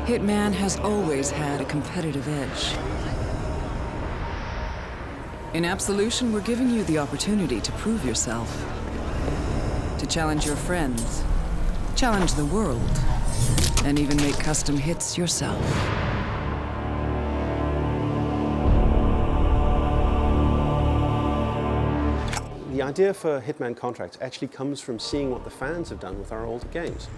Hitman has always had a competitive edge. In Absolution, we're giving you the opportunity to prove yourself, to challenge your friends, challenge the world, and even make custom hits yourself. The idea for Hitman contracts actually comes from seeing what the fans have done with our older games.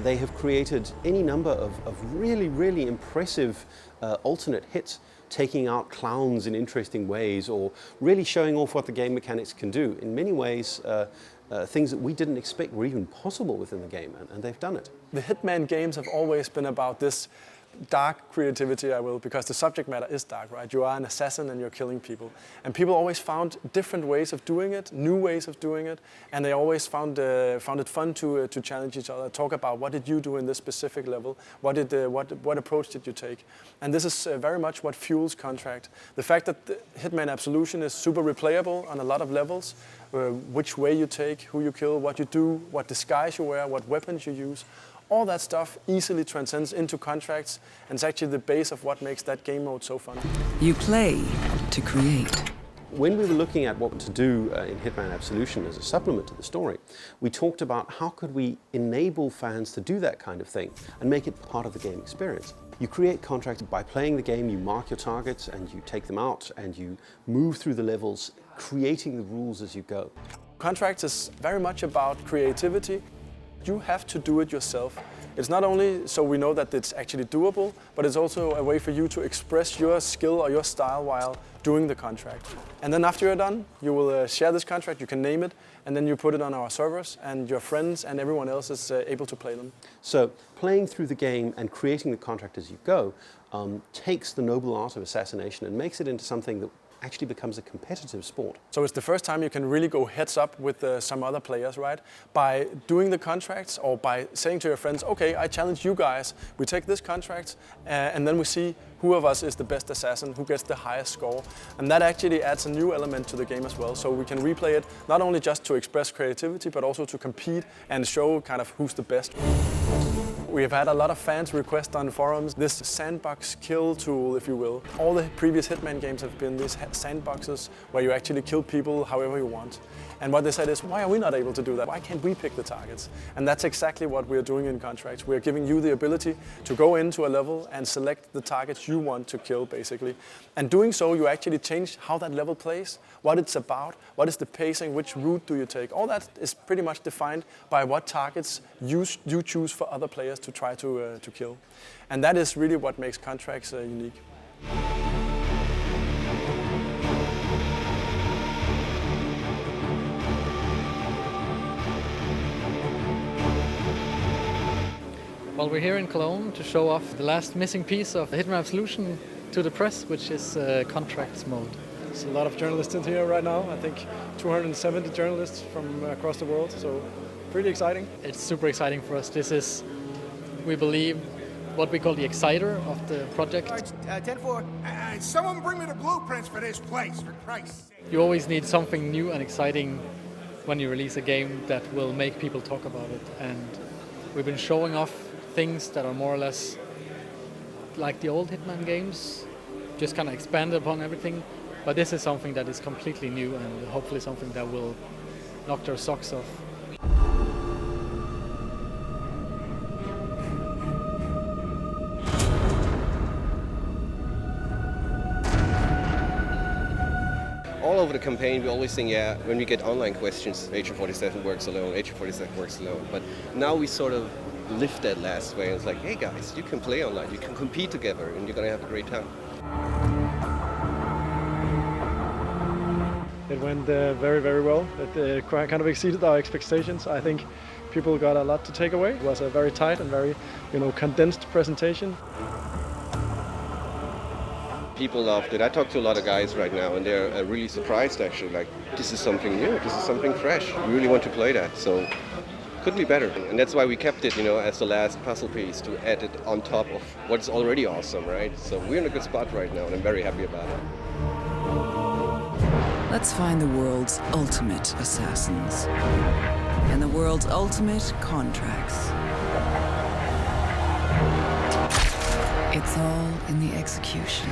They have created any number of really impressive alternate hits, taking out clowns in interesting ways, or really showing off what the game mechanics can do. In many ways, things that we didn't expect were even possible within the game, and they've done it. The Hitman games have always been about this dark creativity, because the subject matter is dark, right? You are an assassin and you're killing people. And people always found different ways of doing it, new ways of doing it, and they always found it fun to challenge each other, talk about what did you do in this specific level, what approach did you take. And this is very much what fuels Contract. The fact that the Hitman Absolution is super replayable on a lot of levels, which way you take, who you kill, what you do, what disguise you wear, what weapons you use, all that stuff easily transcends into Contracts, and it's actually the base of what makes that game mode so fun. You play to create. When we were looking at what to do in Hitman Absolution as a supplement to the story, we talked about how could we enable fans to do that kind of thing and make it part of the game experience. You create Contracts by playing the game, you mark your targets and you take them out and you move through the levels, creating the rules as you go. Contracts is very much about creativity. You have to do it yourself. It's not only so we know that it's actually doable, but it's also a way for you to express your skill or your style while doing the contract. And then after you're done, you will share this contract, you can name it, and then you put it on our servers, and your friends and everyone else is able to play them. So playing through the game and creating the contract as you go takes the noble art of assassination and makes it into something that actually becomes a competitive sport. So it's the first time you can really go heads up with some other players, right? By doing the contracts or by saying to your friends, okay, I challenge you guys, we take this contract and then we see who of us is the best assassin, who gets the highest score. And that actually adds a new element to the game as well. So we can replay it not only just to express creativity, but also to compete and show kind of who's the best. We have had a lot of fans request on forums this sandbox kill tool, if you will. All the previous Hitman games have been these sandboxes where you actually kill people however you want. And what they said is, why are we not able to do that? Why can't we pick the targets? And that's exactly what we're doing in Contracts. We're giving you the ability to go into a level and select the targets you want to kill, basically. And doing so, you actually change how that level plays, what it's about, what is the pacing, which route do you take. All that is pretty much defined by what targets you choose for other players to try to kill. And that is really what makes Contracts unique. Well, we're here in Cologne to show off the last missing piece of Hitman Absolution to the press, which is Contracts mode. There's a lot of journalists in here right now. I think 270 journalists from across the world, so pretty exciting. It's super exciting for us. This is, we believe, what we call the exciter of the project. 10-4. Someone bring me the blueprints for this place, for Christ's sake. You always need something new and exciting when you release a game that will make people talk about it. And we've been showing off things that are more or less like the old Hitman games, just kind of expanded upon everything. But this is something that is completely new and hopefully something that will knock their socks off. All over the campaign, we always think, yeah, when we get online questions, Agent 47 works alone, Agent 47 works alone. But now we sort of lift that last way. It's like, hey guys, you can play online, you can compete together, and you're going to have a great time. It went very well. It kind of exceeded our expectations. I think people got a lot to take away. It was a very tight and very, condensed presentation. People loved it. I talked to a lot of guys right now, and they're really surprised actually. Like, this is something new, this is something fresh. We really want to play that, so couldn't be better. And that's why we kept it, as the last puzzle piece to add it on top of what's already awesome, right? So we're in a good spot right now, and I'm very happy about it. Let's find the world's ultimate assassins and the world's ultimate contracts. It's all in the execution.